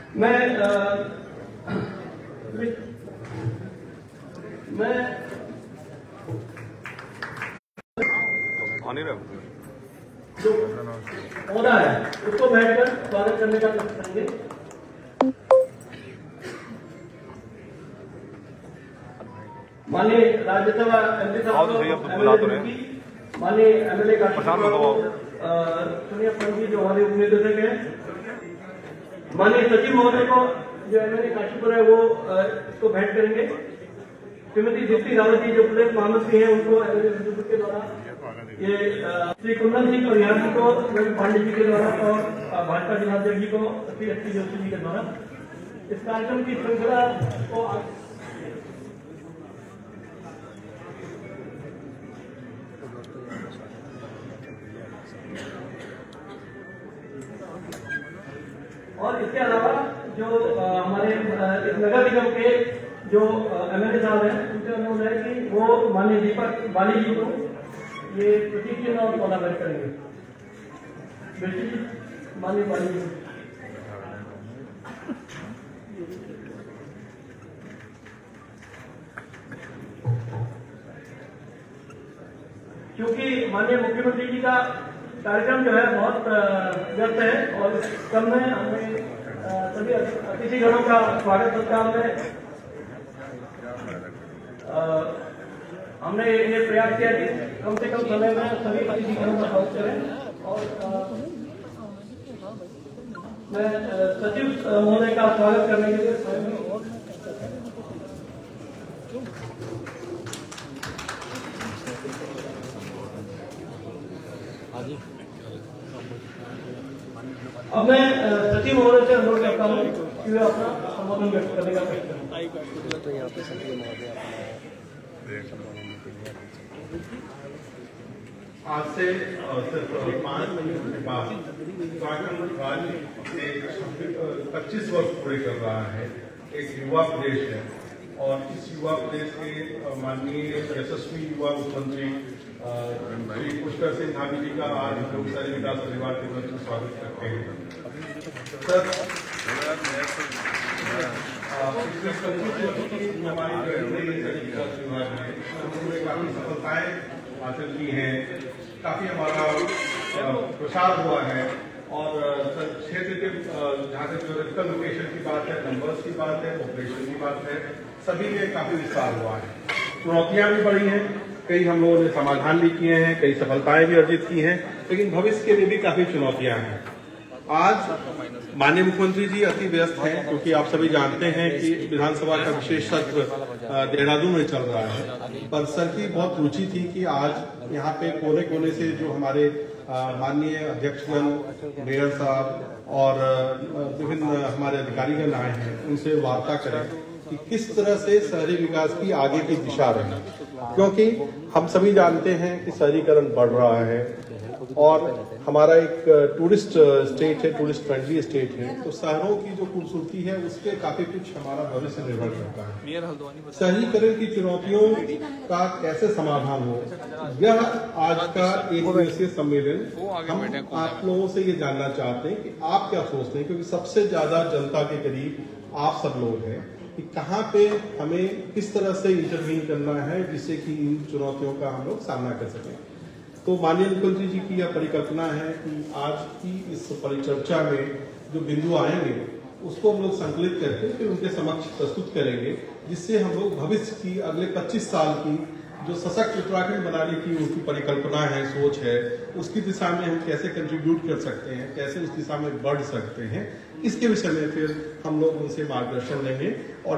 मैं जो पौधा है उसको बैठकर स्वागत करने का कोशिश करेंगे। माननीय राज्यसभा एमपी साहब, माननीय एमएलए सोनिया पंत जो हमारे उप निदेशक है, माननीय सचिव महोदय को जो एमएलए काशीपुर है वो इसको भेंट करेंगे। श्रीमती दीप्ति रावत जी जो प्रदेश महामंत्री हैं उनको एमएलए के द्वारा, ये श्री कुंदन सिंह और यार जी को रवि पांडे जी के द्वारा और भाजपा जिलाध्यक्ष जी को श्री एस.टी. जोशी जी के द्वारा इस कार्यक्रम की श्रृंखला को और इसके अलावा जो हमारे नगर निगम के जो एमएलए साहब हैं उनसे अनुरोध है कि वो माननीय दीपक बाली जी को ये प्रतीक चिन्ह और पौधा भेंट करेंगे। बेटी माननीय बाली जी, क्योंकि माननीय मुख्यमंत्री जी का कार्यक्रम जो है बहुत व्यस्त है और इस क्रम में हमने सभी अतिथिगणों का स्वागत सत्कार में हमने ये प्रयास किया कि कम से कम समय में सभी अतिथिगणों का स्वागत करें। और मैं सचिव महोदय का स्वागत करने के लिए अब मैं सचिव महोदय से अनुरोध करता हूँ कि वे अपना संबोधन व्यक्त करने का प्रयास करें। तो यहाँ पे सचिव महोदय आज से सिर्फ 5 महीने के बाद उत्तराखंड राज्य 25 वर्ष पूरे कर रहा है। एक युवा प्रदेश है और इस युवा प्रदेश के माननीय यशस्वी युवा मुख्यमंत्री श्री पुष्कर सिंह धामी जी का आज हम लोग शहरी विकास परिवार के तरफ से स्वागत करते हैं। सर, पिछले 25 वर्ष की हमारी शहरी विकास विभाग में उन्होंने काफी सफलताएं हासिल की हैं, काफी हमारा प्रसार हुआ है और क्षेत्र के जहाँ से ज्योग्राफिकल लोकेशन की बात है, नंबर्स की बात है, पॉपुलेशन की बात है, सभी में काफी विस्तार हुआ है। चुनौतियां भी बढ़ी हैं, कई हम लोगों ने समाधान भी किए हैं, कई सफलताएं भी अर्जित की हैं, लेकिन भविष्य के लिए भी काफी चुनौतियां हैं। आज माननीय मुख्यमंत्री जी अति व्यस्त हैं क्योंकि आप सभी जानते हैं कि विधानसभा का विशेष सत्र देहरादून में चल रहा है, पर सर की बहुत रुचि थी कि आज यहाँ पे कोने कोने से जो हमारे माननीय अध्यक्षगण, मेयर साहब और विभिन्न हमारे अधिकारीगण आए हैं उनसे वार्ता करें कि किस तरह से शहरी विकास की आगे की दिशा रहे, क्योंकि हम सभी जानते हैं कि शहरीकरण बढ़ रहा है और हमारा एक टूरिस्ट स्टेट है, टूरिस्ट फ्रेंडली स्टेट है, तो शहरों की जो खूबसूरती है उस पर काफी कुछ हमारा भविष्य निर्भर करता है। शहरीकरण की चुनौतियों का कैसे समाधान हो, यह आज का एक दिवसीय सम्मेलन हम आप लोगों से ये जानना चाहते हैं कि आप क्या सोचते हैं, क्योंकि सबसे ज्यादा जनता के करीब आप सब लोग हैं कि कहाँ पे हमें किस तरह से इंटरवीन करना है जिससे कि इन चुनौतियों का हम लोग सामना कर सकें। तो माननीय मुख्यमंत्री जी की यह परिकल्पना है कि आज की इस परिचर्चा में जो बिंदु आएंगे उसको हम लोग संकलित करके फिर उनके समक्ष प्रस्तुत करेंगे, जिससे हम लोग भविष्य की अगले 25 साल की जो सशक्त उत्तराखंड बनाने की उनकी परिकल्पना है, सोच है, उसकी दिशा में हम कैसे कंट्रीब्यूट कर सकते हैं, कैसे उस दिशा में बढ़ सकते हैं, इसके विषय में फिर हम लोग उनसे मार्गदर्शन लेंगे और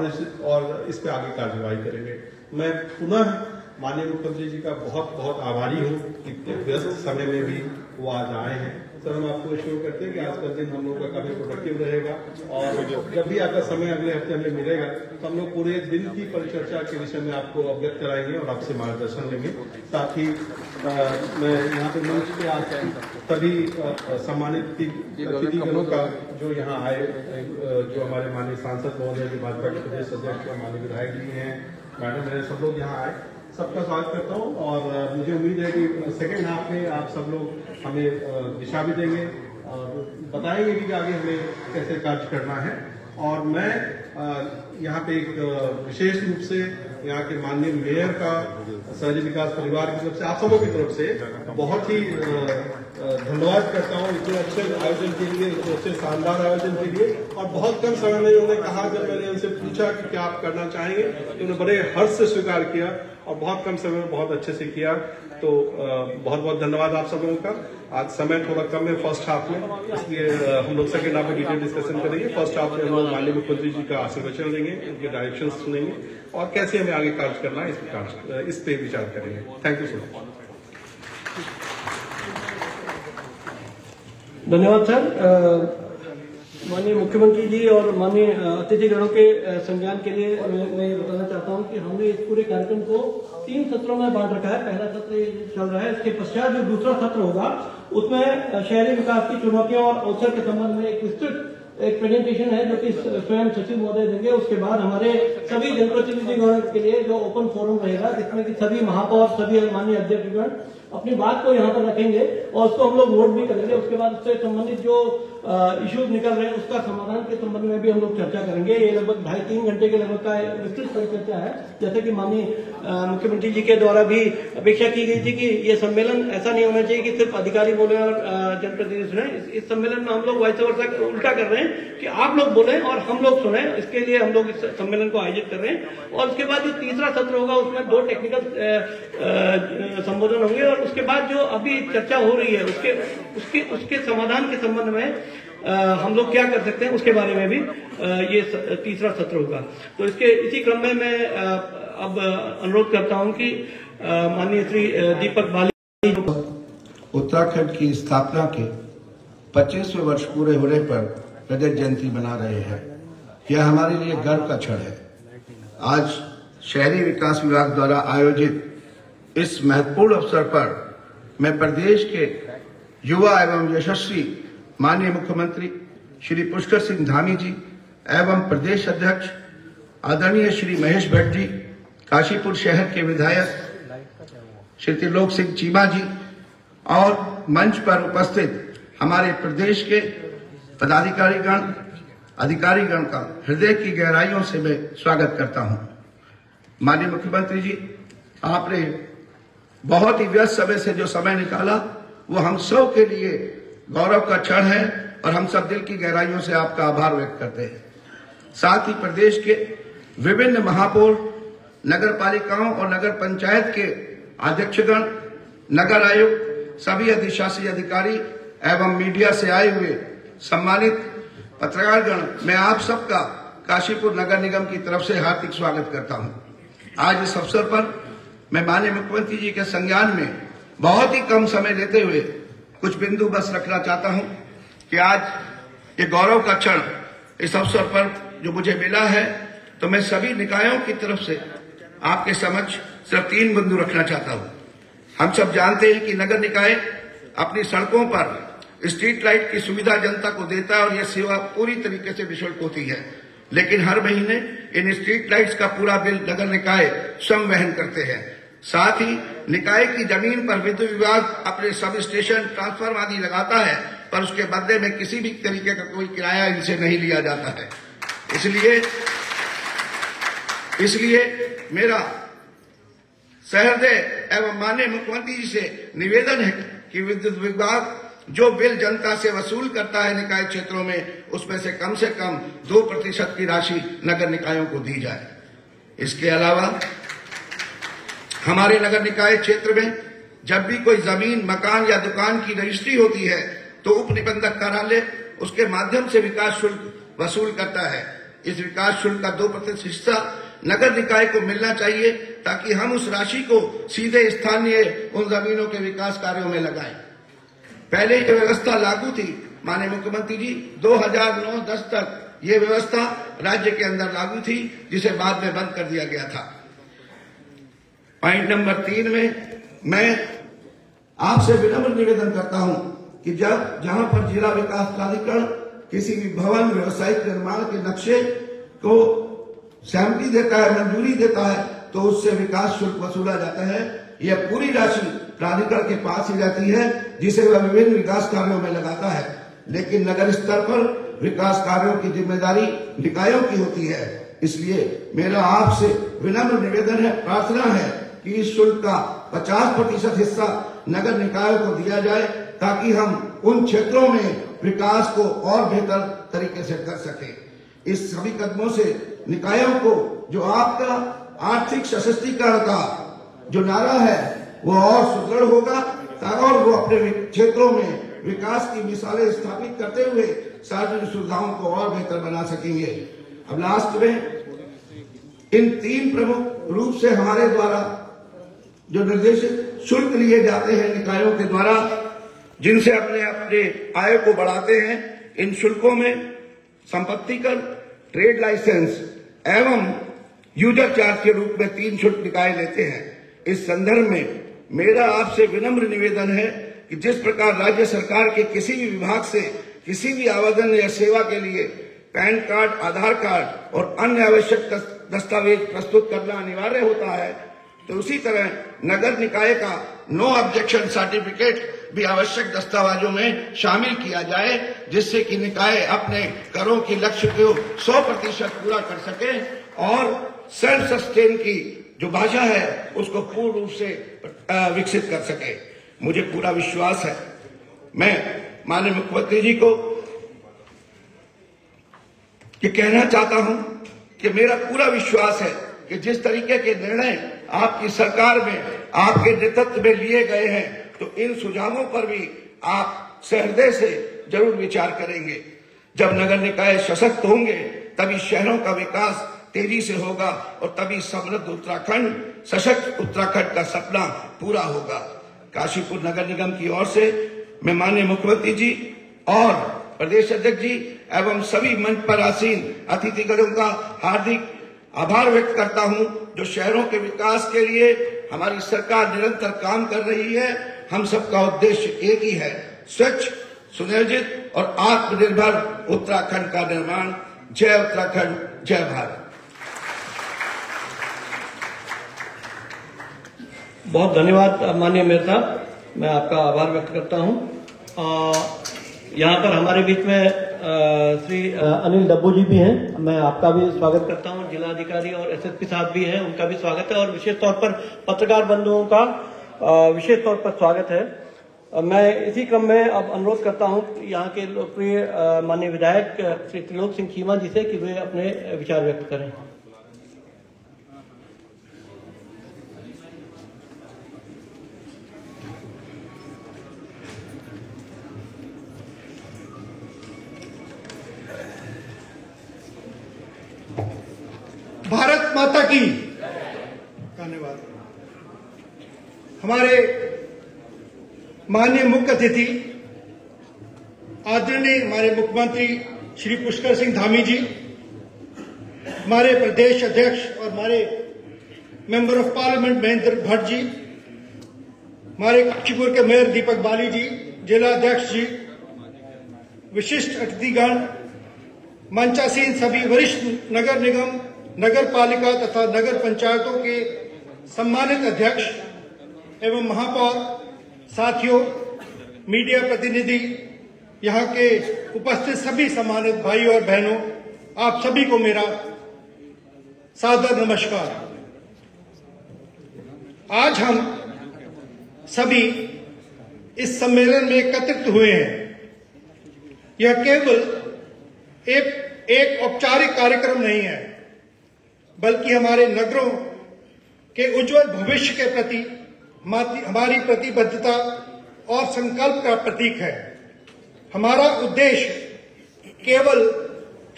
इस पे आगे कार्यवाही करेंगे। मैं पुनः माननीय मुख्यमंत्री जी का बहुत बहुत आभारी हूँ कि इतने व्यस्त समय में भी वो आज आए हैं। सर, हम आपको एश्योर करते हैं कि आज का दिन हम लोग का काफी प्रोडक्टिव रहेगा और जब भी आपका समय अगले हफ्ते हमें मिलेगा तो हम लोग पूरे दिन की परिचर्चा के विषय में आपको अवगत कराएंगे और आपसे मार्गदर्शन लेंगे। साथ ही मैं यहाँ पे मंच पे आज सभी सम्मानित अतिथिगणों का जो यहाँ आए, जो हमारे माननीय सांसद महोदय जी, भाजपा के प्रदेश अध्यक्ष, माननीय विधायक जी हैं, मैडम है, सब लोग यहाँ आए, सबका स्वागत करता हूँ। और मुझे उम्मीद है कि सेकेंड हाफ में आप सब लोग हमें दिशा भी देंगे और बताएंगे कि आगे हमें कैसे कार्य करना है। और मैं यहाँ पे एक विशेष रूप से यहाँ के माननीय मेयर का, शहरी विकास परिवार की तरफ से, आप सबों की तरफ से बहुत ही धन्यवाद करता हूँ इतने अच्छे आयोजन के लिए, इतने अच्छे शानदार आयोजन के लिए। और बहुत कम समय में उन्होंने कहा, जब मैंने उनसे पूछा कि क्या आप करना चाहेंगे, तो उन्होंने बड़े हर्ष से स्वीकार किया और बहुत कम समय में बहुत अच्छे से किया। तो बहुत बहुत धन्यवाद आप सब लोगों का। आज समय थोड़ा कम है फर्स्ट हाफ में, इसलिए हम लोग सेकेंड हाफ में डिटेल डिस्कशन करेंगे। फर्स्ट हाफ में हम लोग माननीय मुख्यमंत्री जी का आशीर्वचन लेंगे, उनके डायरेक्शन सुनेंगे और कैसे हमें आगे कार्य करना है इस पे विचार करेंगे। Thank you so much. धन्यवाद सर। माननीय मुख्यमंत्री जी और माननीय अतिथिगणों के संज्ञान के लिए मैं ये बताना चाहता हूं कि हमने इस पूरे कार्यक्रम को 3 सत्रों में बांट रखा है। पहला सत्र चल रहा है, इसके पश्चात जो दूसरा सत्र होगा उसमें शहरी विकास की चुनौतियों और अवसर के संबंध में एक विस्तृत एक प्रेजेंटेशन है जो कि स्वयं सचिव महोदय देंगे। उसके बाद हमारे सभी जनप्रतिनिधिगण के लिए जो ओपन फोरम रहेगा, जिसमें कि सभी महापौर, सभी माननीय अध्यक्षगण अपनी बात को यहाँ पर रखेंगे और उसको हम लोग वोट भी करेंगे। उसके बाद उससे संबंधित जो इश्यूज निकल रहे हैं उसका समाधान के संबंध में भी हम लोग चर्चा करेंगे। ये लगभग 2.5-3 घंटे के लगभग का विस्तृत परिचर्चा है। जैसे कि माननीय मुख्यमंत्री जी के द्वारा भी अपेक्षा की गई थी कि ये सम्मेलन ऐसा नहीं होना चाहिए कि सिर्फ अधिकारी बोले और जनप्रतिनिधि सुने। इस सम्मेलन में हम लोग वाइस वर्सा उल्टा कर रहे हैं कि आप लोग बोले और हम लोग सुने। इसके लिए हम लोग इस सम्मेलन को आयोजित कर रहे हैं। और उसके बाद जो तीसरा सत्र होगा उसमें 2 टेक्निकल संबोधन होंगे और उसके बाद जो अभी चर्चा हो रही है उसके समाधान के संबंध में हम लोग क्या कर सकते हैं उसके बारे में भी ये तीसरा सत्र होगा। तो इसी क्रम में मैं अब अनुरोध करता हूं कि माननीय श्री दीपक बाली उत्तराखंड की स्थापना के 25वें वर्ष पूरे होने पर रजत जयंती मना रहे हैं। यह हमारे लिए गर्व का क्षण है। आज शहरी विकास विभाग द्वारा आयोजित इस महत्वपूर्ण अवसर पर मैं प्रदेश के युवा एवं यशस्वी माननीय मुख्यमंत्री श्री पुष्कर सिंह धामी जी एवं प्रदेश अध्यक्ष आदरणीय श्री महेश भट्ट जी, काशीपुर शहर के विधायक श्री त्रिलोक सिंह चीमा जी और मंच पर उपस्थित हमारे प्रदेश के पदाधिकारीगण, अधिकारीगण का हृदय की गहराइयों से मैं स्वागत करता हूं। माननीय मुख्यमंत्री जी, आपने बहुत ही व्यस्त समय से जो समय निकाला वो हम सब के लिए गौरव का क्षण है और हम सब दिल की गहराइयों से आपका आभार व्यक्त करते हैं। साथ ही प्रदेश के विभिन्न महापौर, नगर पालिकाओं और नगर पंचायत के अध्यक्षगण, नगर आयुक्त, सभी अधिशासी अधिकारी एवं मीडिया से आए हुए सम्मानित पत्रकारगण, मैं आप सबका काशीपुर नगर निगम की तरफ से हार्दिक स्वागत करता हूं। आज इस अवसर पर मैं माननीय मुख्यमंत्री जी के संज्ञान में बहुत ही कम समय लेते हुए कुछ बिंदु बस रखना चाहता हूं कि आज ये गौरव का क्षण इस अवसर पर जो मुझे मिला है, तो मैं सभी निकायों की तरफ से आपके समक्ष सिर्फ 3 बिंदु रखना चाहता हूं। हम सब जानते हैं कि नगर निकाय अपनी सड़कों पर स्ट्रीट लाइट की सुविधा जनता को देता है और यह सेवा पूरी तरीके से निःशुल्क होती है, लेकिन हर महीने इन स्ट्रीट लाइट्स का पूरा बिल नगर निकाय स्वयं वहन करते हैं। साथ ही निकाय की जमीन पर विद्युत विभाग अपने सब स्टेशन, ट्रांसफार्मर आदि लगाता है, पर उसके बदले में किसी भी तरीके का कोई किराया इनसे नहीं लिया जाता है। इसलिए मेरा सहृदय एवं माननीय मुख्यमंत्री जी से निवेदन है कि विद्युत विभाग जो बिल जनता से वसूल करता है निकाय क्षेत्रों में, उसमें से कम 2% की राशि नगर निकायों को दी जाए। इसके अलावा हमारे नगर निकाय क्षेत्र में जब भी कोई जमीन, मकान या दुकान की रजिस्ट्री होती है तो उप निबंधक कार्यालय उसके माध्यम से विकास शुल्क वसूल करता है। इस विकास शुल्क का 2% हिस्सा नगर निकाय को मिलना चाहिए ताकि हम उस राशि को सीधे स्थानीय उन जमीनों के विकास कार्यों में लगाएं। पहले ये व्यवस्था लागू थी माननीय मुख्यमंत्री जी, 2009-10 तक ये व्यवस्था राज्य के अंदर लागू थी, जिसे बाद में बंद कर दिया गया था। पॉइंट नंबर 3 में मैं आपसे विनम्र निवेदन करता हूं कि जहां पर जिला विकास प्राधिकरण किसी भी भवन, व्यवसायिक निर्माण के नक्शे को सहमति देता है, मंजूरी देता है, तो उससे विकास शुल्क वसूला जाता है। यह पूरी राशि प्राधिकरण के पास ही रहती है, जिसे वह विभिन्न विकास कार्यों में लगाता है। लेकिन नगर स्तर पर विकास कार्यों की जिम्मेदारी निकायों की होती है। इसलिए मेरा आपसे विनम्र निवेदन है, प्रार्थना है कि इस शुल्क का 50% हिस्सा नगर निकायों को दिया जाए, ताकि हम उन क्षेत्रों में विकास को और बेहतर तरीके से कर सकें। इस सभी कदमों से निकायों को जो आपका आर्थिक सशक्तिकरण का जो नारा है वो और सुदृढ़ होगा, और वो अपने क्षेत्रों में विकास की मिसालें स्थापित करते हुए सार्वजनिक सुविधाओं को और बेहतर बना सकेंगे। अब लास्ट में इन 3 प्रमुख रूप से हमारे द्वारा जो निर्देशित शुल्क लिए जाते हैं निकायों के द्वारा, जिनसे अपने अपने आय को बढ़ाते हैं, इन शुल्कों में संपत्ति कर, ट्रेड लाइसेंस एवं यूजर चार्ज के रूप में 3 शुल्क निकाय लेते हैं। इस संदर्भ में मेरा आपसे विनम्र निवेदन है कि जिस प्रकार राज्य सरकार के किसी भी विभाग से किसी भी आवेदन या सेवा के लिए पैन कार्ड, आधार कार्ड और अन्य आवश्यक दस्तावेज प्रस्तुत करना अनिवार्य होता है, तो उसी तरह नगर निकाय का नो ऑब्जेक्शन सर्टिफिकेट भी आवश्यक दस्तावेजों में शामिल किया जाए, जिससे कि निकाय अपने करों के लक्ष्य को 100% पूरा कर सके और सेल्फ सस्टेन की जो भाषा है उसको पूर्ण रूप से विकसित कर सके। मुझे पूरा विश्वास है, मैं माननीय मुख्यमंत्री जी को ये कहना चाहता हूं कि मेरा पूरा विश्वास है कि जिस तरीके के निर्णय आपकी सरकार में आपके नेतृत्व में लिए गए हैं, तो इन सुझावों पर भी आप सहृदय से जरूर विचार करेंगे। जब नगर निकाय सशक्त होंगे तभी शहरों का विकास तेजी से होगा और तभी समृद्ध उत्तराखंड, सशक्त उत्तराखंड का सपना पूरा होगा। काशीपुर नगर निगम की ओर से मैं माननीय मुख्यमंत्री जी और प्रदेश अध्यक्ष जी एवं सभी मंच पर आसीन अतिथिगणों का हार्दिक आभार व्यक्त करता हूं, जो शहरों के विकास के लिए हमारी सरकार निरंतर काम कर रही है। हम सबका उद्देश्य एक ही है, स्वच्छ, सुनियोजित और आत्मनिर्भर उत्तराखंड का निर्माण। जय उत्तराखंड, जय भारत। बहुत धन्यवाद माननीय मेयर साहब, मैं आपका आभार व्यक्त करता हूं। यहाँ पर हमारे बीच में श्री अनिल डब्बू जी भी हैं, मैं आपका भी स्वागत करता हूं। जिलाधिकारी और एसएसपी साहब भी हैं, उनका भी स्वागत है और विशेष तौर पर पत्रकार बंधुओं का विशेष तौर पर स्वागत है। मैं इसी क्रम में अब अनुरोध करता हूं यहाँ के लोकप्रिय माननीय विधायक श्री त्रिलोक सिंह चीमा जी से कि वे अपने विचार व्यक्त करें। भारत माता की धन्यवाद। हमारे माननीय मुख्य अतिथि आदरणीय हमारे मुख्यमंत्री श्री पुष्कर सिंह धामी जी, हमारे प्रदेश अध्यक्ष और हमारे member of parliament Mahendra Bhatt ji, हमारे काशीपुर के मेयर दीपक बाली जी, जिला अध्यक्ष जी, विशिष्ट अतिथिगण, मंचासीन सभी वरिष्ठ नगर निगम, नगर पालिका तथा नगर पंचायतों के सम्मानित अध्यक्ष एवं महापौर, साथियों, मीडिया प्रतिनिधि, यहाँ के उपस्थित सभी सम्मानित भाई और बहनों, आप सभी को मेरा सादर नमस्कार। आज हम सभी इस सम्मेलन में एकत्रित हुए हैं। यह केवल एक औपचारिक कार्यक्रम नहीं है, बल्कि हमारे नगरों के उज्जवल भविष्य के प्रति हमारी प्रतिबद्धता और संकल्प का प्रतीक है। हमारा उद्देश्य केवल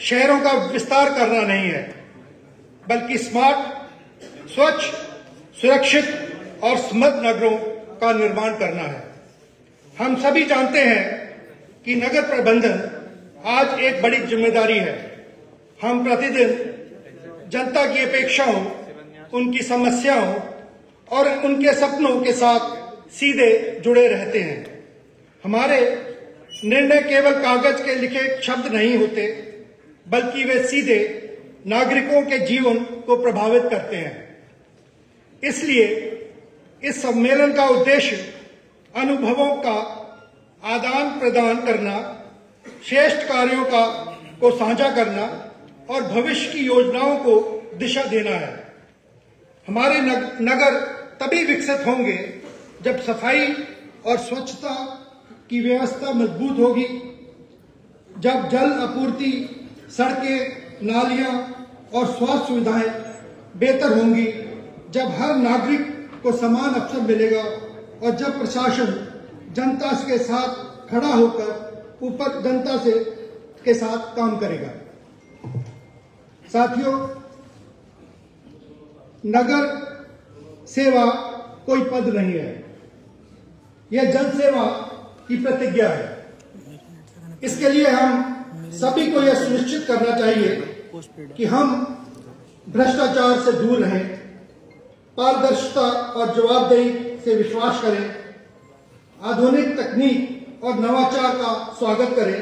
शहरों का विस्तार करना नहीं है, बल्कि स्मार्ट, स्वच्छ, सुरक्षित और समृद्ध नगरों का निर्माण करना है। हम सभी जानते हैं कि नगर प्रबंधन आज एक बड़ी जिम्मेदारी है। हम प्रतिदिन जनता की अपेक्षाओं, उनकी समस्याओं और उनके सपनों के साथ सीधे जुड़े रहते हैं। हमारे निर्णय केवल कागज के लिखे शब्द नहीं होते, बल्कि वे सीधे नागरिकों के जीवन को प्रभावित करते हैं। इसलिए इस सम्मेलन का उद्देश्य अनुभवों का आदान प्रदान करना श्रेष्ठ कार्यों को साझा करना और भविष्य की योजनाओं को दिशा देना है। हमारे नगर तभी विकसित होंगे जब सफाई और स्वच्छता की व्यवस्था मजबूत होगी, जब जल आपूर्ति, सड़कें, नालियां और स्वास्थ्य सुविधाएं बेहतर होंगी, जब हर नागरिक को समान अवसर मिलेगा और जब प्रशासन जनता के साथ खड़ा होकर ऊपर जनता के साथ काम करेगा। साथियों, नगर सेवा कोई पद नहीं है, यह जन सेवा की प्रतिज्ञा है। इसके लिए हम सभी को यह सुनिश्चित करना चाहिए कि हम भ्रष्टाचार से दूर रहें, पारदर्शिता और जवाबदेही से विश्वास करें, आधुनिक तकनीक और नवाचार का स्वागत करें,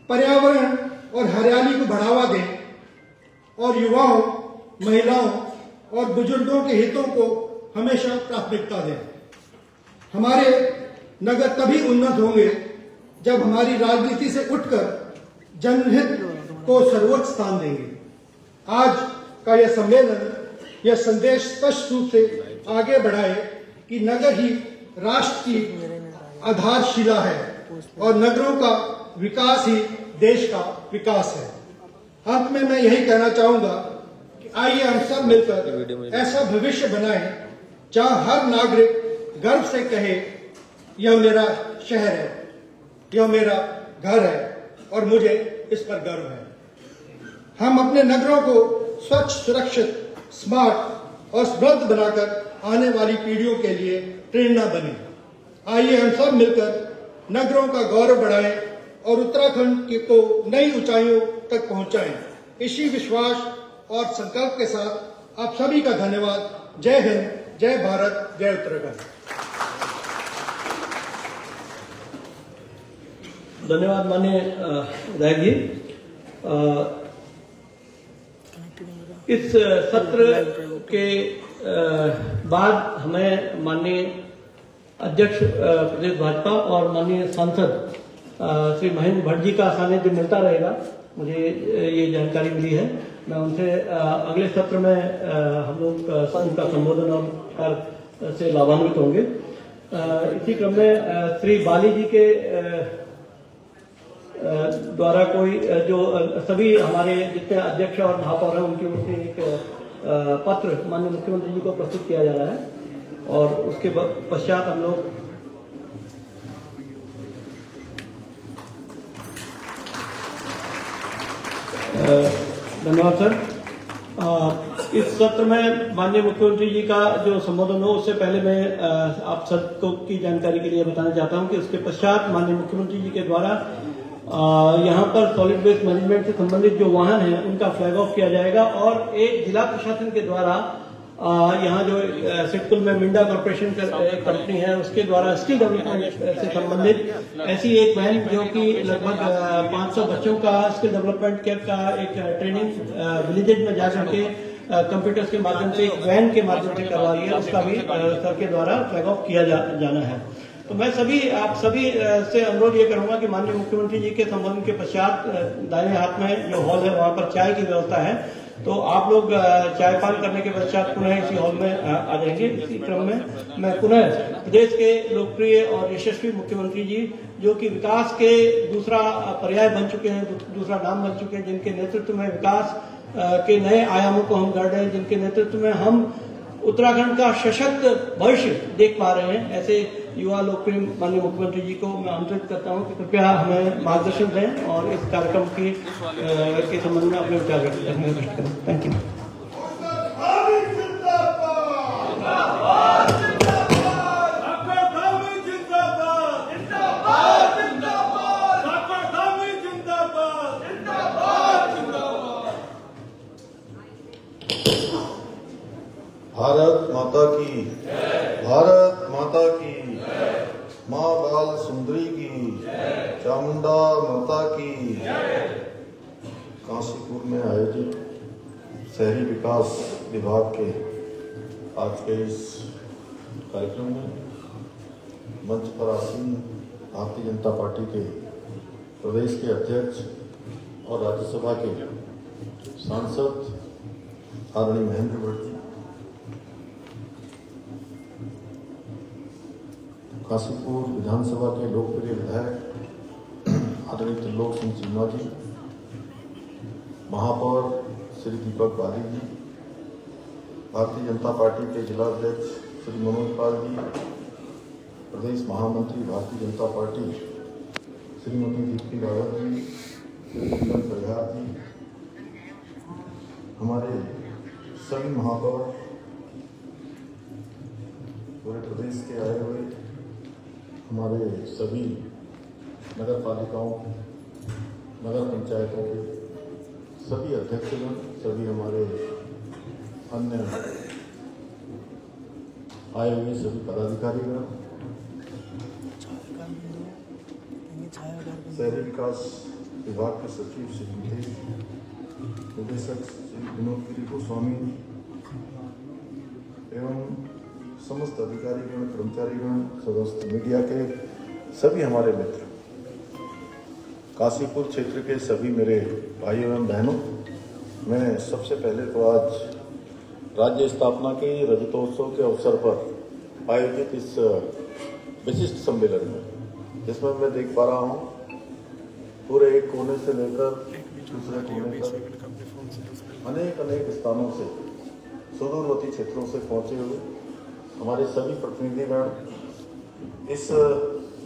पर्यावरण और हरियाली को बढ़ावा दें और युवाओं, महिलाओं और बुजुर्गों के हितों को हमेशा प्राथमिकता दें। हमारे नगर तभी उन्नत होंगे जब हमारी राजनीति से उठकर जनहित को सर्वोच्च स्थान देंगे। आज का यह सम्मेलन यह संदेश स्पष्ट रूप से आगे बढ़ाए कि नगर ही राष्ट्र की आधारशिला है और नगरों का विकास ही देश का विकास है। अंत में मैं यही कहना चाहूंगा कि आइए हम सब मिलकर ऐसा भविष्य बनाएं जहां हर नागरिक गर्व से कहे, यह मेरा शहर है, यह मेरा घर है और मुझे इस पर गर्व है। हम अपने नगरों को स्वच्छ, सुरक्षित, स्मार्ट और समृद्ध बनाकर आने वाली पीढ़ियों के लिए प्रेरणा बने। आइए हम सब मिलकर नगरों का गौरव बढ़ाएं और उत्तराखंड को नई ऊंचाइयों तक पहुंचाएं। इसी विश्वास और संकल्प के साथ आप सभी का धन्यवाद। जय हिंद, जय भारत, जय उत्तराखंड। धन्यवाद माननीय विधायक जी। इस सत्र के बाद हमें माननीय अध्यक्ष प्रदेश भाजपा और माननीय सांसद श्री महेंद्र भट्ट जी का सानिध्य मिलता रहेगा, मुझे ये जानकारी मिली है। मैं उनसे अगले सत्र में हम लोग उनका संबोधन और कार्य से लाभान्वित होंगे। इसी क्रम में श्री बाली जी के द्वारा कोई जो सभी हमारे जितने अध्यक्ष और महापौर हैं उनकी ओर से एक पत्र माननीय मुख्यमंत्री जी को प्रस्तुत किया जा रहा है और उसके पश्चात हम लोग धन्यवाद सर। इस सत्र में माननीय मुख्यमंत्री जी का जो संबोधन हो उससे पहले मैं आप सबको की जानकारी के लिए बताना चाहता हूं कि उसके पश्चात माननीय मुख्यमंत्री जी के द्वारा यहाँ पर सॉलिड वेस्ट मैनेजमेंट से संबंधित जो वाहन है उनका फ्लैग ऑफ किया जाएगा और एक जिला प्रशासन के द्वारा यहाँ जो सिडकुल में मिंडा कॉर्पोरेशन कंपनी है उसके द्वारा स्किल डेवलपमेंट से संबंधित ऐसी एक वैन जो कि लगभग 500 बच्चों का स्किल डेवलपमेंट का एक ट्रेनिंग विलेजेज में जाकर के कंप्यूटर्स के माध्यम से एक वैन के माध्यम से करवा रही है, उसका भी सर के द्वारा फ्लैग ऑफ किया जाना है। तो मैं आप सभी से अनुरोध ये करूंगा कि माननीय मुख्यमंत्री जी के संबोधन के पश्चात दाहिने हाथ में जो हॉल है वहां पर चाय की व्यवस्था है, तो आप लोग चाय पान करने के पश्चात पुनः इसी हॉल में आ जाएंगे। इसी क्रम में मैं पुनः प्रदेश के लोकप्रिय और यशस्वी मुख्यमंत्री जी जो कि विकास के दूसरा पर्याय बन चुके हैं, दूसरा नाम बन चुके हैं, जिनके नेतृत्व में विकास के नए आयामों को हम गढ़ रहे हैं, जिनके नेतृत्व में हम उत्तराखंड का सशक्त भविष्य देख पा रहे हैं, ऐसे युवा लोकप्रिय माननीय मुख्यमंत्री जी को मैं आमंत्रित करता हूं कि कृपया हमें मार्गदर्शन दें और इस कार्यक्रम के संबंध में अपने विचार व्यक्त करें। Thank you. भारत माता की, भारत माता की, माँ बाल सुंदरी की, चामुंडा माता की। काशीपुर में आयोजित शहरी विकास विभाग के आज के इस कार्यक्रम में मंच पर आसीन भारतीय जनता पार्टी के प्रदेश के अध्यक्ष और राज्यसभा के सांसद आदरणीय महेंद्र भट्ट जी, काशीपुर विधानसभा के लोकप्रिय विधायक आदरणीय त्रिलोक सिंह चीमा जी, महापौर श्री दीपक बाली जी, भारतीय जनता पार्टी के जिला अध्यक्ष श्री मनोज पाल जी, प्रदेश महामंत्री भारतीय जनता पार्टी श्रीमती दीप्ति रावत जी, श्री प्रयाग जी, हमारे सभी महापौर, पूरे प्रदेश के आए हुए हमारे सभी नगर पालिकाओं, नगर पंचायतों के सभी अध्यक्षगण, सभी हमारे अन्य आए हुए सभी पदाधिकारीगण, शहरी विकास विभाग के सचिव श्री नितेश, निदेशक श्री विनोद गिरी गोस्वामी एवं समस्त अधिकारीगण, कर्मचारीगण, समस्त मीडिया के सभी हमारे मित्र, काशीपुर क्षेत्र के सभी मेरे भाइयों एवं बहनों, मैं सबसे पहले तो आज राज्य स्थापना के रजतोत्सव के अवसर पर आयोजित इस विशिष्ट सम्मेलन में, जिसमें मैं देख पा रहा हूँ पूरे एक कोने से लेकर दूसरे कोने तक अनेक स्थानों से, सुदूरवर्ती क्षेत्रों से पहुंचे हुए हमारे सभी प्रतिनिधिगण इस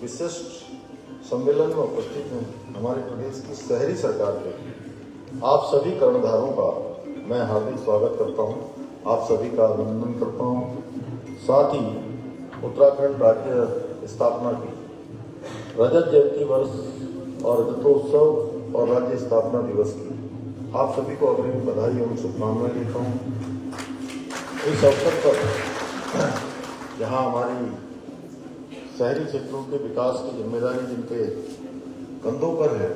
विशिष्ट सम्मेलन में उपस्थित हैं। हमारे प्रदेश की शहरी सरकार के आप सभी कर्णधारों का मैं हार्दिक स्वागत करता हूं, आप सभी का अभिनंदन करता हूं। साथ ही उत्तराखंड राज्य स्थापना की रजत जयंती वर्ष और रजतोत्सव और राज्य स्थापना दिवस की आप सभी को अग्रिम बधाई एवं शुभकामनाएं देता हूँ। इस अवसर पर जहाँ हमारी शहरी क्षेत्रों के विकास की जिम्मेदारी जिनके कंधों पर है,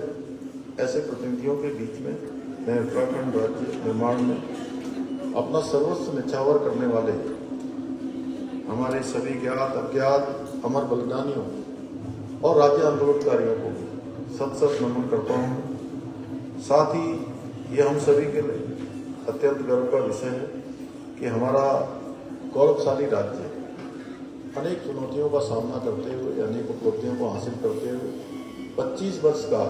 ऐसे प्रतिनिधियों के बीच में मैं उत्तराखंड राज्य निर्माण में अपना सर्वस्व निछावर करने वाले हमारे सभी ज्ञात अज्ञात अमर बलिदानियों और राज्य आंदोलनकारियों को सत सत नमन करता हूँ। साथ ही ये हम सभी के लिए अत्यंत गर्व का विषय है कि हमारा गौरवशाली राज्य अनेक चुनौतियों का सामना करते हुए, अनेक उपलब्धियों को हासिल करते हुए 25 वर्ष का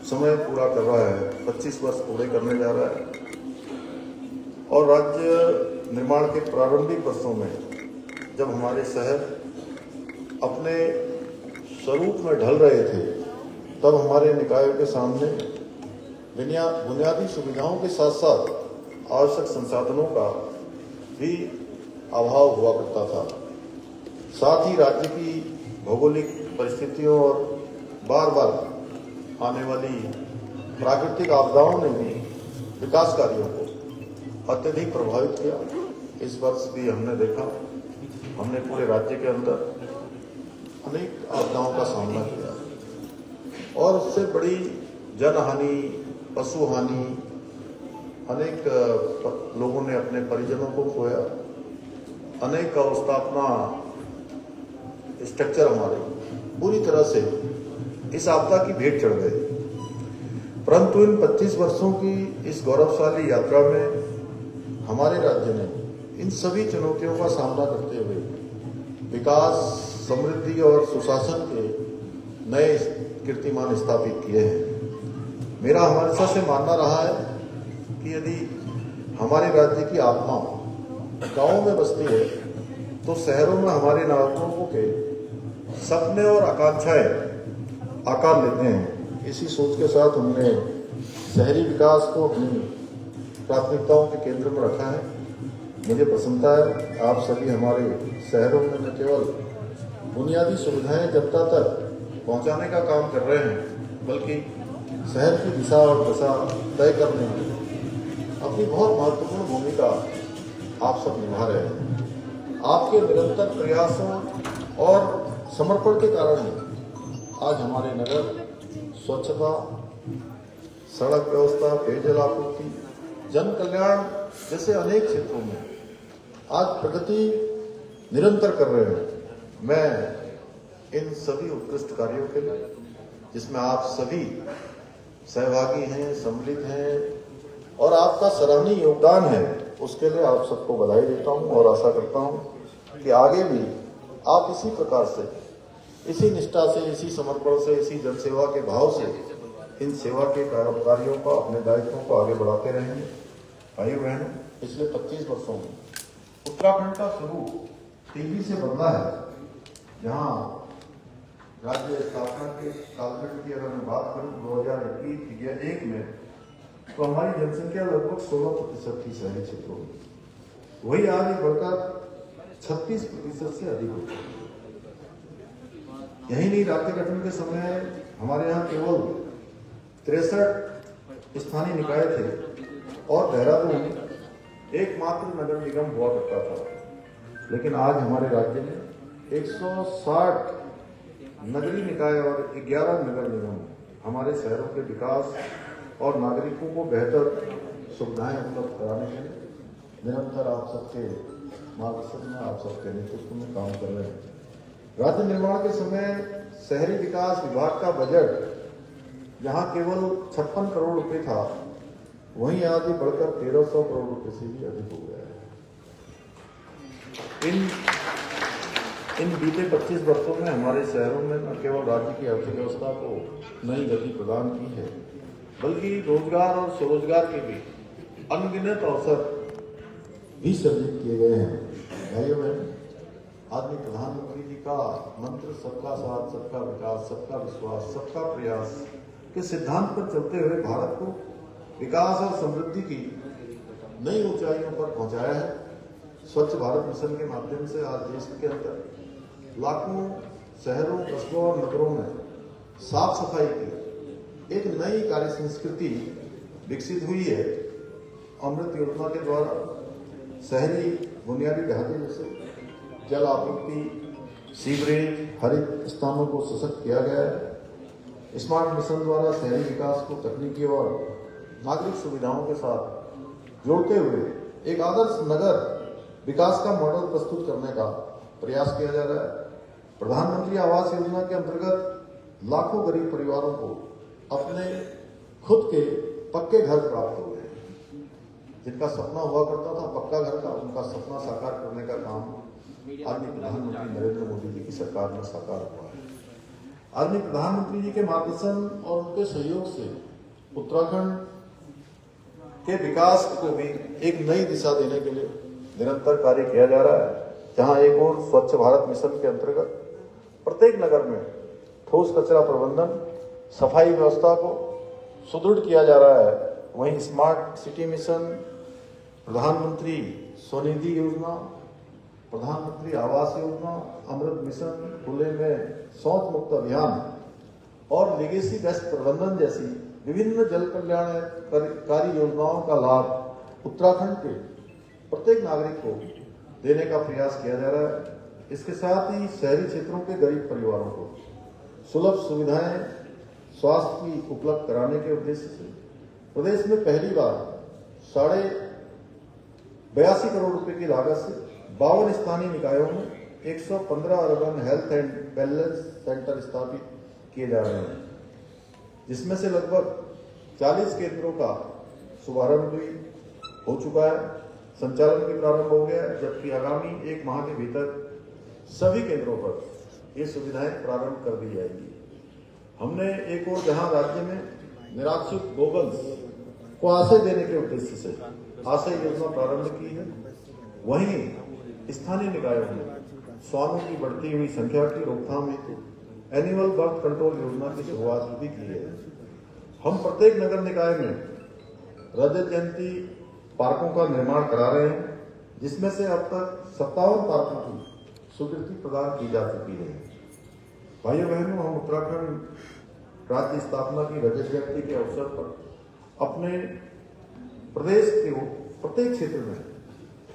समय पूरा कर रहा है, 25 वर्ष पूरे करने जा रहा है। और राज्य निर्माण के प्रारंभिक वर्षों में जब हमारे शहर अपने स्वरूप में ढल रहे थे, तब हमारे निकायों के सामने बुनियादी सुविधाओं के साथ साथ आवश्यक संसाधनों का भी अभाव हुआ करता था। साथ ही राज्य की भौगोलिक परिस्थितियों और बार बार आने वाली प्राकृतिक आपदाओं ने भी विकास कार्यों को अत्यधिक प्रभावित किया। इस वर्ष भी हमने देखा, हमने पूरे राज्य के अंदर अनेक आपदाओं का सामना किया और उससे बड़ी जनहानि, पशु हानि, अनेक लोगों ने अपने परिजनों को खोया, अनेक अवस्था अपना स्ट्रक्चर हमारे पूरी तरह से इस आपदा की भेंट चढ़ गए। परंतु इन 25 वर्षों की इस गौरवशाली यात्रा में हमारे राज्य ने इन सभी चुनौतियों का सामना करते हुए विकास, समृद्धि और सुशासन के नए कीर्तिमान स्थापित किए हैं। मेरा हमेशा से मानना रहा है कि यदि हमारे राज्य की आत्मा गांवों में बसती है तो शहरों में हमारे नागरिकों के सपने और आकांक्षाएं आकार लेते हैं। इसी सोच के साथ हमने शहरी विकास को अपनी प्राथमिकताओं के केंद्र में रखा है। मुझे प्रसन्नता है आप सभी हमारे शहरों में न केवल बुनियादी सुविधाएं जनता तक पहुंचाने का काम कर रहे हैं, बल्कि शहर की दिशा और दशा तय करने में अपनी बहुत महत्वपूर्ण भूमिका आप सब निभा रहे हैं। आपके निरंतर प्रयासों और समर्पण के कारण आज हमारे नगर स्वच्छता, सड़क व्यवस्था, पेयजल आपूर्ति, जन कल्याण जैसे अनेक क्षेत्रों में आज प्रगति निरंतर कर रहे हैं। मैं इन सभी उत्कृष्ट कार्यों के लिए जिसमें आप सभी सहभागी हैं, सम्मिलित हैं और आपका सराहनीय योगदान है, उसके लिए आप सबको बधाई देता हूं और आशा करता हूं कि आगे भी आप इसी प्रकार से, इसी निष्ठा से, इसी समर्पण से, इसी जनसेवा के भाव से इन सेवा के कार्यों को, अपने दायित्वों को आगे बढ़ाते रहेंगे। भाइयों बहनों, पिछले 25 वर्षों में उत्तराखंड का स्वरूप तेजी से बदला है। जहां राज्य स्थापना के कालखंड की अगर मैं बात करूं 2021 में, तो हमारी जनसंख्या लगभग 16% थी शहरी क्षेत्रों में, वही आज ये बढ़कर 36% से अधिक हो गई। यही नहीं, राज्य गठन के समय हमारे यहाँ केवल 63 स्थानीय निकाय थे और देहरादून एकमात्र नगर निगम हुआ करता था। लेकिन आज हमारे राज्य में 160 नगरीय निकाय और 11 नगर निगम हमारे शहरों के विकास और नागरिकों को बेहतर सुविधाएं उपलब्ध कराने के लिए निरंतर आप सबके मार्गदर्शन में, आप सबके नेतृत्व में काम कर रहे हैं। राज्य निर्माण के समय शहरी विकास विभाग का बजट जहां केवल 56 करोड़ रुपए था, वहीं आज ये बढ़कर 1300 करोड़ रुपए से भी अधिक हो गया है। इन बीते 25 वर्षों में हमारे शहरों में न केवल राज्य की अर्थव्यवस्था को नई गति प्रदान की है, बल्कि रोजगार और स्वरोजगार के भी अनगिनत अवसर भी सृजित किए गए हैं। भाइयों बहनों, आदरणीय प्रधानमंत्री जी का मंत्र सबका साथ, सबका विकास, सबका विश्वास, सबका प्रयास के सिद्धांत पर चलते हुए भारत को विकास और समृद्धि की नई ऊंचाइयों पर पहुंचाया है। स्वच्छ भारत मिशन के माध्यम से आज देश के अंदर लाखों शहरों, कस्बों और नगरों में साफ सफाई की एक नई कार्य संस्कृति विकसित हुई है। अमृत योजना के द्वारा शहरी बुनियादी ढांचे जैसे जल आपूर्ति, सीवरेज, हरित स्थानों को सशक्त किया गया है। स्मार्ट मिशन द्वारा शहरी विकास को तकनीकी और नागरिक सुविधाओं के साथ जोड़ते हुए एक आदर्श नगर विकास का मॉडल प्रस्तुत करने का प्रयास किया जा रहा है। प्रधानमंत्री आवास योजना के अंतर्गत लाखों गरीब परिवारों को अपने खुद के पक्के घर प्राप्त हो गए। जिनका सपना हुआ करता था पक्का घर का, उनका सपना साकार करने का काम आदरणीय प्रधानमंत्री नरेंद्र मोदी जी की सरकार में साकार हुआ है। आदरणीय प्रधानमंत्री जी के मार्गदर्शन और उनके सहयोग से उत्तराखंड के विकास को भी एक नई दिशा देने के लिए निरंतर कार्य किया जा रहा है। जहां एक और स्वच्छ भारत मिशन के अंतर्गत प्रत्येक नगर में ठोस कचरा प्रबंधन, सफाई व्यवस्था को सुदृढ़ किया जा रहा है, वहीं स्मार्ट सिटी मिशन, प्रधानमंत्री स्वनिधि योजना, प्रधानमंत्री आवास योजना, अमृत मिशन, खुले में शौच मुक्त अभियान और लेगेसी वेस्ट प्रबंधन जैसी विभिन्न जल कल्याणकारी योजनाओं का लाभ उत्तराखंड के प्रत्येक नागरिक को देने का प्रयास किया जा रहा है। इसके साथ ही शहरी क्षेत्रों के गरीब परिवारों को सुलभ सुविधाएं स्वास्थ्य की उपलब्ध कराने के उद्देश्य से प्रदेश में पहली बार 82.5 करोड़ रुपए की लागत से 52 स्थानीय निकायों में 115 urban health and wellness centre स्थापित किए जा रहे हैं, जिसमें से लगभग 40 केंद्रों का शुभारंभ भी हो चुका है, संचालन भी प्रारंभ हो गया है, जबकि आगामी 1 माह के भीतर सभी केंद्रों पर ये सुविधाएं प्रारंभ कर दी जाएगी। हमने एक और जहां राज्य में निराश्रित गोवंश को आश्रय देने के उद्देश्य से आश्रय योजना प्रारंभ की है, वहीं स्थानीय निकायों में स्वानों की बढ़ती हुई संख्या की रोकथाम हेतु एनुअल बर्थ कंट्रोल योजना की शुरुआत भी की है। हम प्रत्येक नगर निकाय में रजत जयंती पार्कों का निर्माण करा रहे हैं, जिसमें से अब तक 57 पार्कों की स्वीकृति प्रदान की जा चुकी है। भाइयों बहनों, हम उत्तराखंड राज्य स्थापना की रजत जयंती के अवसर पर अपने प्रदेश के प्रत्येक क्षेत्र में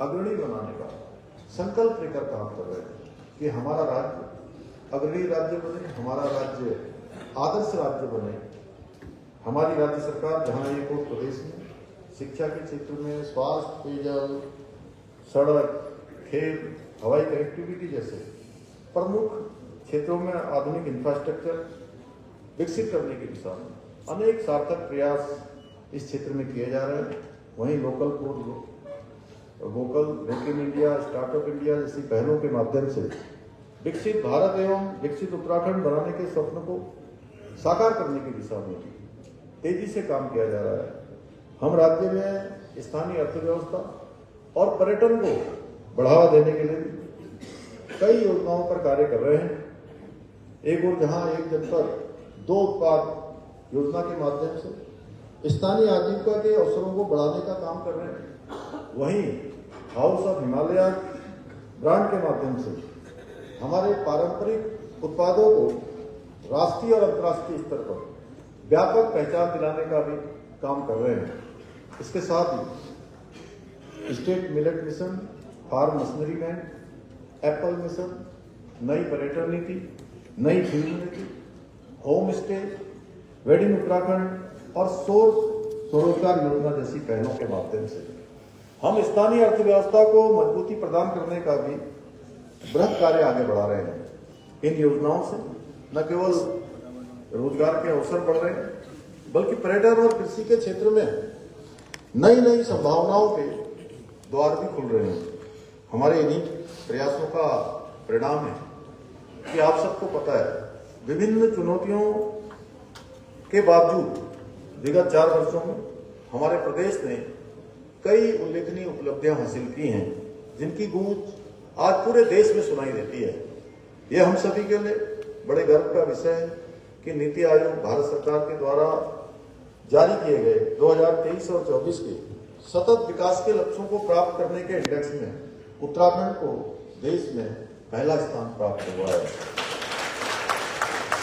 अग्रणी बनाने का संकल्प लेकर काम कर रहे हैं कि हमारा राज्य अग्रणी राज्य बने, हमारा राज्य आदर्श राज्य बने। हमारी राज्य सरकार जहां एक और प्रदेश में शिक्षा के क्षेत्र में स्वास्थ्य, पेयजल, सड़क, खेल, हवाई कनेक्टिविटी जैसे प्रमुख क्षेत्रों में आधुनिक इंफ्रास्ट्रक्चर विकसित करने की दिशा में अनेक सार्थक प्रयास इस क्षेत्र में किए जा रहे हैं। वहीं local for vocal, make in India, startup India जैसी पहलों के माध्यम से विकसित भारत एवं विकसित उत्तराखंड बनाने के स्वप्न को साकार करने की दिशा में तेजी से काम किया जा रहा है। हम राज्य में स्थानीय अर्थव्यवस्था और पर्यटन को बढ़ावा देने के लिए कई योजनाओं पर कार्य कर रहे हैं। एक और जहां एक जनपद दो उत्पाद योजना के माध्यम से स्थानीय आजीविका के अवसरों को बढ़ाने का काम कर रहे हैं, वहीं हाउस ऑफ हिमालय ब्रांड के माध्यम से हमारे पारंपरिक उत्पादों को राष्ट्रीय और अंतर्राष्ट्रीय स्तर पर व्यापक पहचान दिलाने का भी काम कर रहे हैं। इसके साथ ही state millet mission, farm machinery bank, apple mission, नई पर्यटन नीति, नई फिल्म नीति, होम स्टे, वेडिंग उत्तराखंड और स्वरोजगार योजना जैसी पहलों के माध्यम से हम स्थानीय अर्थव्यवस्था को मजबूती प्रदान करने का भी बृहत कार्य आगे बढ़ा रहे हैं। इन योजनाओं से न केवल रोजगार के अवसर बढ़ रहे हैं, बल्कि पर्यटन और कृषि के क्षेत्र में नई नई संभावनाओं के द्वार भी खुल रहे हैं। हमारे इन्हीं प्रयासों का परिणाम है कि आप सबको पता है, विभिन्न चुनौतियों के बावजूद विगत 4 वर्षों में हमारे प्रदेश ने कई उल्लेखनीय उपलब्धियां हासिल की हैं, जिनकी गूंज आज पूरे देश में सुनाई देती है। यह हम सभी के लिए बड़े गर्व का विषय है कि नीति आयोग भारत सरकार के द्वारा जारी किए गए 2023 और 24 के सतत विकास के लक्ष्यों को प्राप्त करने के इंडेक्स में उत्तराखंड को देश में पहला स्थान प्राप्त हुआ है।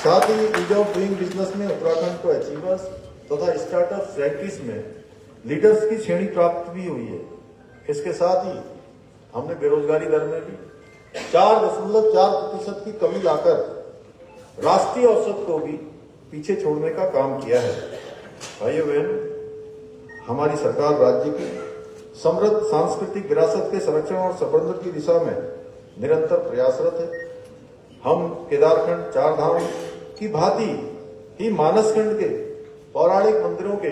साथ ही ईज ऑफ डूइंग बिजनेस में उत्तराखंड को अचीवर्स तथा स्टार्टअप रैंकिंग्स में लीडर्स की श्रेणी प्राप्त भी हुई है। इसके साथ ही हमने बेरोजगारी दर में भी 4.4% की कमी लाकर राष्ट्रीय औसत को भी पीछे छोड़ने का काम किया है। भाइयों बहनों, हमारी सरकार राज्य की समृद्ध सांस्कृतिक विरासत के संरक्षण और संवर्धन की दिशा में निरंतर प्रयासरत है। हम केदारखंड, चार धाम की भांति ही मानसखंड के पौराणिक मंदिरों के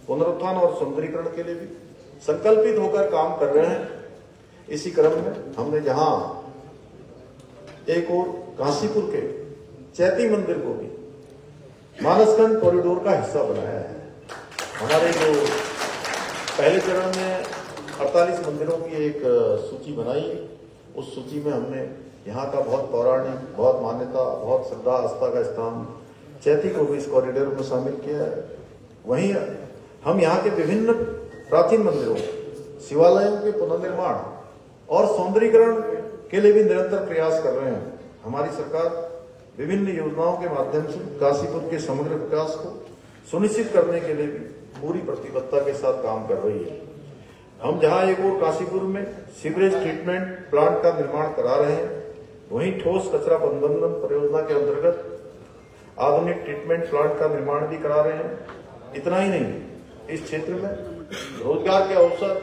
पुनरुत्थान और सौंदर्यीकरण के लिए भी संकल्पित होकर काम कर रहे हैं। इसी क्रम में हमने जहां एक और काशीपुर के चैती मंदिर को भी मानसखंड कॉरिडोर का हिस्सा बनाया है। हमारे जो पहले चरण में 48 मंदिरों की एक सूची बनाई, उस सूची में हमने यहाँ का बहुत पौराणिक, बहुत मान्यता, बहुत श्रद्धा आस्था का स्थान चैती को भी इस कॉरिडोर में शामिल किया है। वहीं हम यहाँ के विभिन्न प्राचीन मंदिरों, शिवालयों के पुनर्निर्माण और सौंदर्यीकरण के लिए भी निरंतर प्रयास कर रहे हैं। हमारी सरकार विभिन्न योजनाओं के माध्यम से काशीपुर के समग्र विकास को सुनिश्चित करने के लिए भी पूरी प्रतिबद्धता के साथ काम कर रही है। हम जहां एक और काशीपुर में सीवरेज ट्रीटमेंट प्लांट का निर्माण करा रहे हैं, वहीं ठोस कचरा प्रबंधन परियोजना के अंतर्गत आधुनिक ट्रीटमेंट प्लांट का निर्माण भी करा रहे हैं। इतना ही नहीं, इस क्षेत्र में रोजगार के अवसर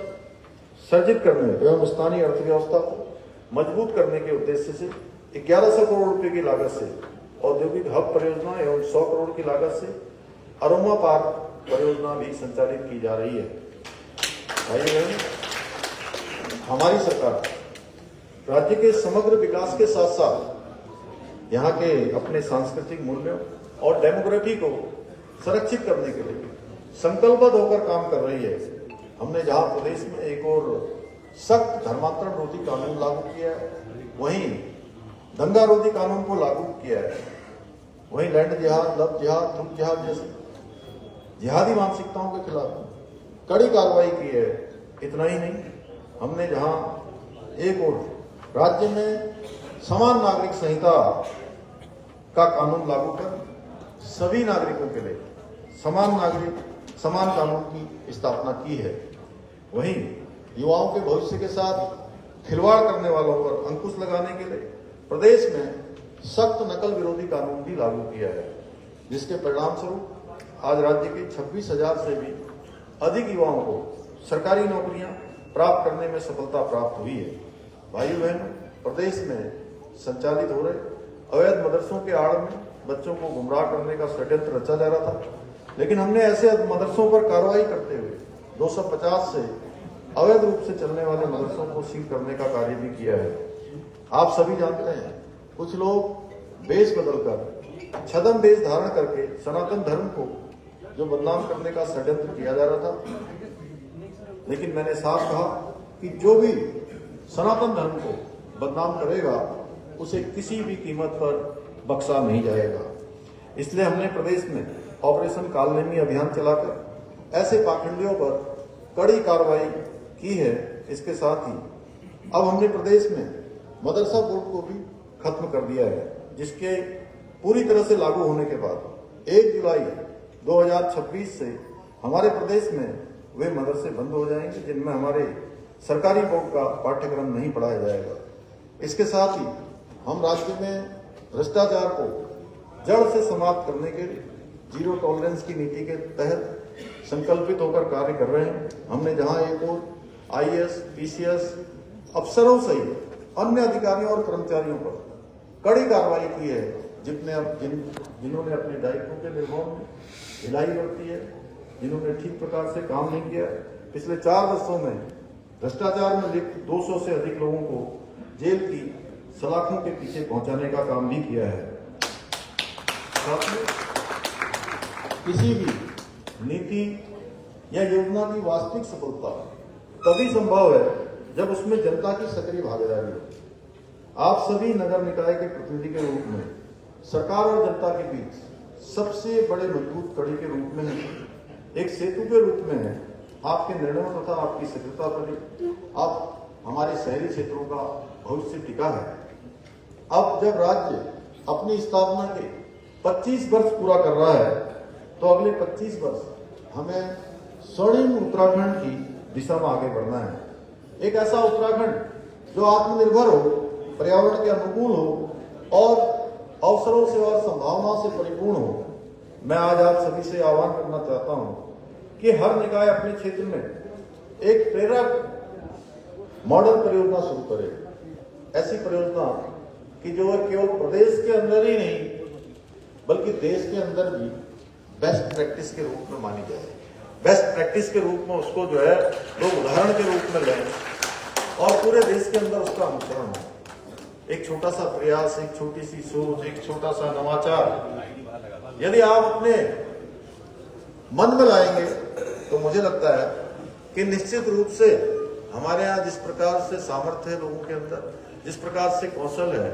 सर्जित करने एवं स्थानीय अर्थव्यवस्था को मजबूत करने के उद्देश्य से 1100 करोड़ रुपए की लागत से औद्योगिक हब परियोजना एवं 100 करोड़ की लागत से अरोमा पार्क परियोजना भी संचालित की जा रही है। भाइयों, हमारी सरकार राज्य के समग्र विकास के साथ साथ यहाँ के अपने सांस्कृतिक मूल्यों और डेमोग्राफी को संरक्षित करने के लिए संकल्पबद्ध होकर काम कर रही है। हमने जहां प्रदेश में एक और सख्त धर्मांतरण रोधी कानून लागू किया है, वहीं दंगा रोधी कानून को लागू किया है, वहीं लैंड जिहाद, लव जिहाद, थ्रुप जिहाद जैसे जिहादी मानसिकताओं के खिलाफ कड़ी कार्रवाई की है। इतना ही नहीं, हमने जहां एक और राज्य में समान नागरिक संहिता का कानून लागू कर सभी नागरिकों के लिए समान कानून की स्थापना की है, वहीं युवाओं के भविष्य के साथ खिलवाड़ करने वालों पर अंकुश लगाने के लिए प्रदेश में सख्त नकल विरोधी कानून भी लागू किया है, जिसके परिणाम स्वरूप आज राज्य के 26,000 से भी अधिक युवाओं को सरकारी नौकरियां प्राप्त करने में सफलता प्राप्त हुई है। भाइयों बहनों, प्रदेश में संचालित हो रहे अवैध मदरसों के आड़ में बच्चों को गुमराह करने का षड्यंत्र रचा जा रहा था, लेकिन हमने ऐसे मदरसों पर कार्रवाई करते हुए 250 से अवैध रूप से चलने वाले मदरसों को सील करने का कार्य भी किया है। आप सभी जानते हैं, कुछ लोग वेश बदलकर छदम वेश धारण करके सनातन धर्म को जो बदनाम करने का षड्यंत्र किया जा रहा था, लेकिन मैंने साफ कहा कि जो भी सनातन धर्म को बदनाम करेगा उसे किसी भी कीमत पर बख्शा नहीं जाएगा। इसलिए हमने प्रदेश में ऑपरेशन कालनेमी अभियान चलाकर ऐसे पाखंडियों पर कड़ी कार्रवाई की है। इसके साथ ही अब हमने प्रदेश में मदरसा बोर्ड को भी खत्म कर दिया है, जिसके पूरी तरह से लागू होने के बाद 1 जुलाई 2026 से हमारे प्रदेश में वे मदरसे बंद हो जाएंगे जिनमें हमारे सरकारी बोर्ड का पाठ्यक्रम नहीं पढ़ाया जाएगा। इसके साथ ही हम राज्य में भ्रष्टाचार को जड़ से समाप्त करने के जीरो टॉलरेंस की नीति के तहत संकल्पित होकर कार्य कर रहे हैं। हमने जहां एक और IAS, PCS अफसरों सहित अन्य अधिकारियों और कर्मचारियों पर कड़ी कार्रवाई की है, जिन्होंने अपने दायित्वों के निर्वहन में ढिलाई बरती है, जिन्होंने ठीक प्रकार से काम नहीं किया। पिछले 4 वर्षों में भ्रष्टाचार में लिप्त 200 से अधिक लोगों को जेल की सलाखों के पीछे पहुंचाने का काम भी किया है। साथ में किसी भी नीति या योजना की वास्तविक सफलता तभी संभव है जब उसमें जनता की सक्रिय भागीदारी हो। आप सभी नगर निकाय के प्रतिनिधि के रूप में सरकार और जनता के बीच सबसे बड़े मजबूत कड़ी के रूप में एक सेतु के रूप में है। आपके निर्णयों तथा आपकी सक्रियता पर अब हमारे शहरी क्षेत्रों का भविष्य टिका है। अब जब राज्य अपनी स्थापना के 25 वर्ष पूरा कर रहा है, तो अगले 25 वर्ष हमें स्वर्णिम उत्तराखंड की दिशा में आगे बढ़ना है। एक ऐसा उत्तराखंड जो आत्मनिर्भर हो, पर्यावरण के अनुकूल हो और अवसरों से और संभावनाओं से परिपूर्ण हो। मैं आज आप सभी से आह्वान करना चाहता हूं कि हर निकाय अपने क्षेत्र में एक प्रेरक मॉडल परियोजना शुरू करे। ऐसी परियोजना कि जो केवल प्रदेश के अंदर ही नहीं बल्कि देश के अंदर भी बेस्ट प्रैक्टिस के रूप में मानी जाए। बेस्ट प्रैक्टिस के रूप में उसको जो है लोग उदाहरण के रूप में लें और पूरे देश के अंदर उसका अनुसरण हो। एक छोटा सा प्रयास, एक छोटी सी सोच, एक छोटा सा नवाचार यदि आप अपने मन में लाएंगे तो मुझे लगता है कि निश्चित रूप से हमारे यहाँ जिस प्रकार से सामर्थ्य है लोगों के अंदर, जिस प्रकार से कौशल है,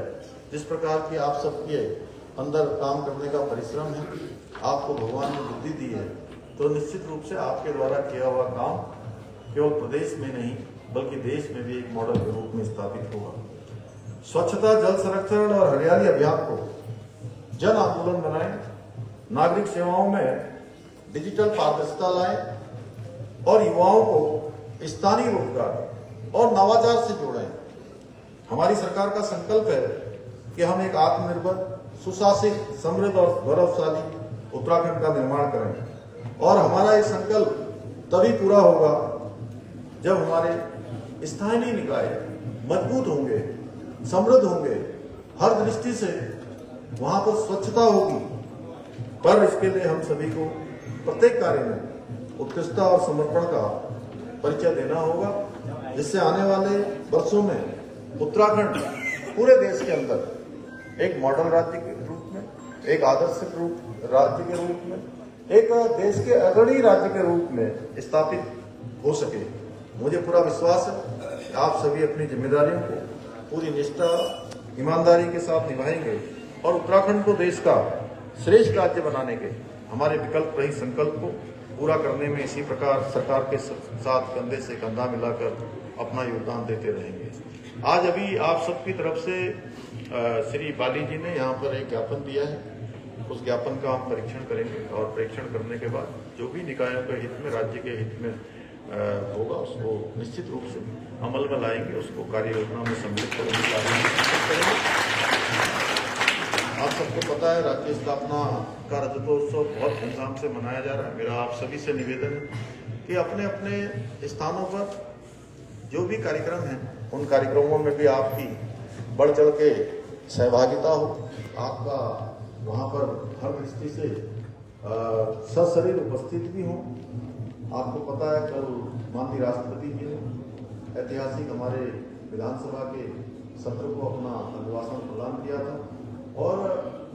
जिस प्रकार की आप सबके अंदर काम करने का परिश्रम है, आपको भगवान ने बुद्धि दी है, तो निश्चित रूप से आपके द्वारा किया हुआ काम केवल प्रदेश में नहीं बल्कि देश में भी एक मॉडल के रूप में स्थापित होगा। स्वच्छता, जल संरक्षण और हरियाली अभियान को जन आंदोलन बनाएं, नागरिक सेवाओं में डिजिटल पारदर्शिता लाएं और युवाओं को स्थानीय रोजगार और नवाचार से जोड़ें। हमारी सरकार का संकल्प है कि हम एक आत्मनिर्भर, सुशासित, समृद्ध और गौरवशाली उत्तराखंड का निर्माण करें और हमारा ये संकल्प तभी पूरा होगा जब हमारे स्थानीय निकाय मजबूत होंगे, समृद्ध होंगे, हर दृष्टि से वहां पर स्वच्छता होगी। पर इसके लिए हम सभी को प्रत्येक कार्य में उत्कृष्टता और समर्पण का परिचय देना होगा, जिससे आने वाले वर्षों में उत्तराखंड पूरे देश के अंदर एक मॉडल राज्य के रूप में, एक आदर्श राज्य के रूप में, एक देश के अग्रणी राज्य के रूप में स्थापित हो सके। मुझे पूरा विश्वास है कि आप सभी अपनी जिम्मेदारियों को पूरी निष्ठा, ईमानदारी के साथ निभाएंगे और उत्तराखंड को देश का श्रेष्ठ राज्य बनाने के हमारे विकल्प रहित संकल्प को पूरा करने में इसी प्रकार सरकार के साथ कंधे से कंधा मिलाकर अपना योगदान देते रहेंगे। आज अभी आप सबकी तरफ से श्री बाली जी ने यहाँ पर एक ज्ञापन दिया है, उस ज्ञापन का हम परीक्षण करेंगे और परीक्षण करने के बाद जो भी निकायों के हित में, राज्य के हित में होगा उसको निश्चित रूप से अमल में लाएंगे, उसको कार्य योजना में सम्मिलित करेंगे। आप सबको पता है राज्य स्थापना का रजतोत्सव बहुत धूमधाम से मनाया जा रहा है। मेरा आप सभी से निवेदन है कि अपने अपने स्थानों पर जो भी कार्यक्रम है उन कार्यक्रमों में भी आपकी बढ़ चढ़ के सहभागिता हो, आपका वहाँ पर हर दृष्टि से सशरीर उपस्थित भी हों। आपको पता है कल माननीय राष्ट्रपति जी ने ऐतिहासिक हमारे विधानसभा के सत्र को अपना अभिभाषण प्रदान किया था और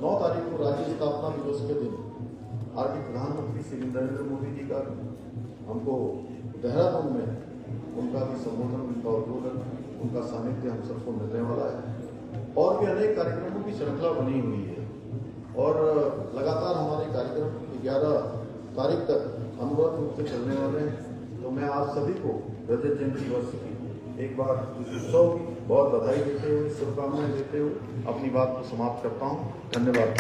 9 तारीख को राज्य स्थापना दिवस के दिन आदरणीय प्रधानमंत्री श्री नरेंद्र मोदी जी का हमको देहरादून में उनका भी संबोधन, उनका उद्बोधन, उनका सानिध्य हम सबको मिलने वाला है और भी अनेक कार्यक्रमों की श्रृंखला बनी हुई है और लगातार हमारे कार्यक्रम 11 तारीख तक अनवरत रूप से चलने वाले हैं। तो मैं आप सभी को रजत जयंती वर्ष की एक बार इस उत्सव की बहुत बधाई देते हुए, शुभकामनाएं देते हुए अपनी बात को समाप्त करता हूँ। धन्यवाद।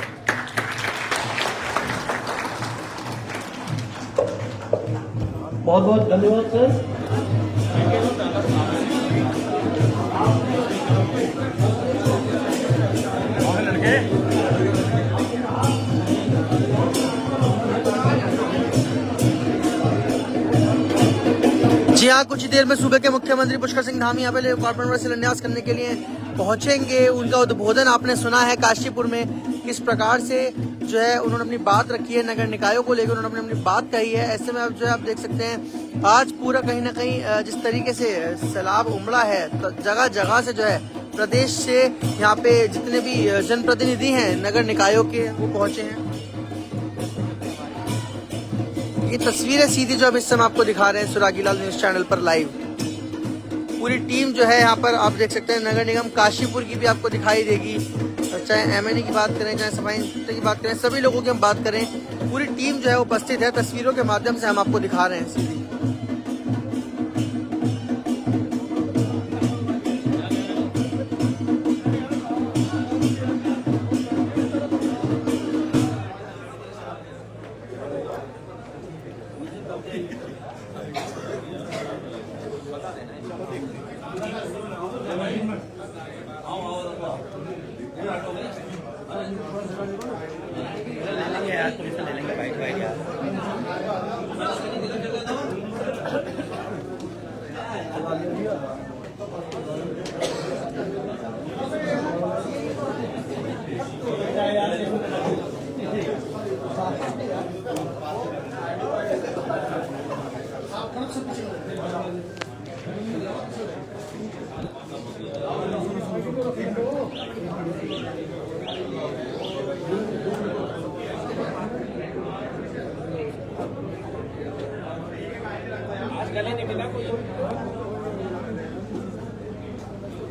बहुत बहुत धन्यवाद सर। जी हाँ, कुछ ही देर में सूबे के मुख्यमंत्री पुष्कर सिंह धामी यहाँ पे कॉर्पोरेट में शिलान्यास करने के लिए पहुंचेंगे। उनका उद्बोधन आपने सुना है काशीपुर में, किस प्रकार से जो है उन्होंने अपनी बात रखी है, नगर निकायों को लेकर उन्होंने अपनी बात कही है। ऐसे में अब जो है आप देख सकते हैं आज पूरा कहीं ना कहीं जिस तरीके से सैलाब उमड़ा है, तो जगह जगह से जो है प्रदेश से यहाँ पे जितने भी जनप्रतिनिधि हैं नगर निकायों के, वो पहुंचे हैं। ये तस्वीरें सीधी जो अब इस समय आपको दिखा रहे हैं सुरागीलाल न्यूज चैनल पर लाइव। पूरी टीम जो है यहाँ पर आप देख सकते हैं, नगर निगम काशीपुर की भी आपको दिखाई देगी, चाहे एमएनए की बात करें, चाहे सफाई इंस्पेक्टर की बात करें, सभी लोगों की हम बात करें, पूरी टीम जो है उपस्थित है। तस्वीरों के माध्यम से हम आपको दिखा रहे हैं सीधी।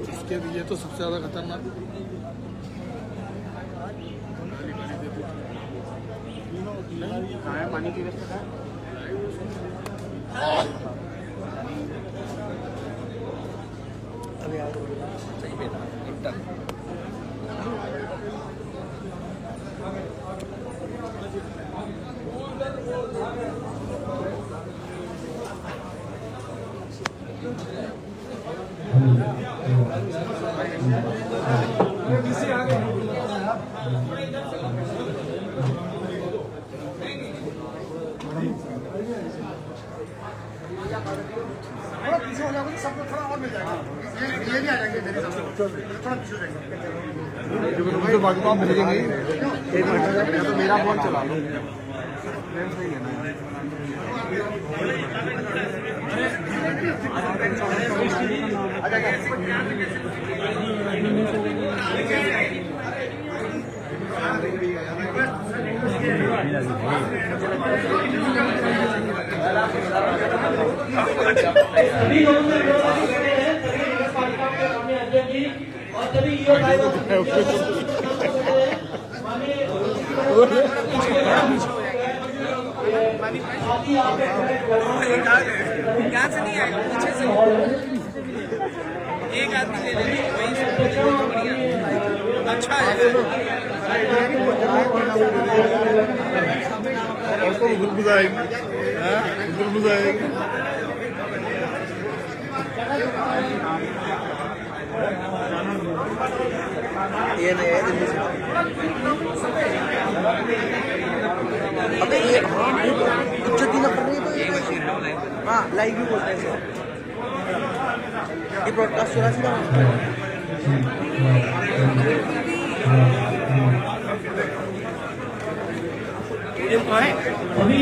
इसके लिए तो सबसे ज्यादा खतरनाक पानी की व्यवस्था तो बाकी आप भेजेंगे तो मेरा फोन चला लो। सभी लोगों से सभी नगर पालिका के माननीय अध्यक्ष जी और सभी यहाँ से नहीं आएगा, पीछे से एक आदमी ले लेंगे, वहीं से अच्छा है। ये नहीं है दिल्ली से। अबे ये इज्जत ना कर रही है। हाँ लाइव भी बोलते हैं, ये ब्रॉडकास्ट हो रहा है। अभी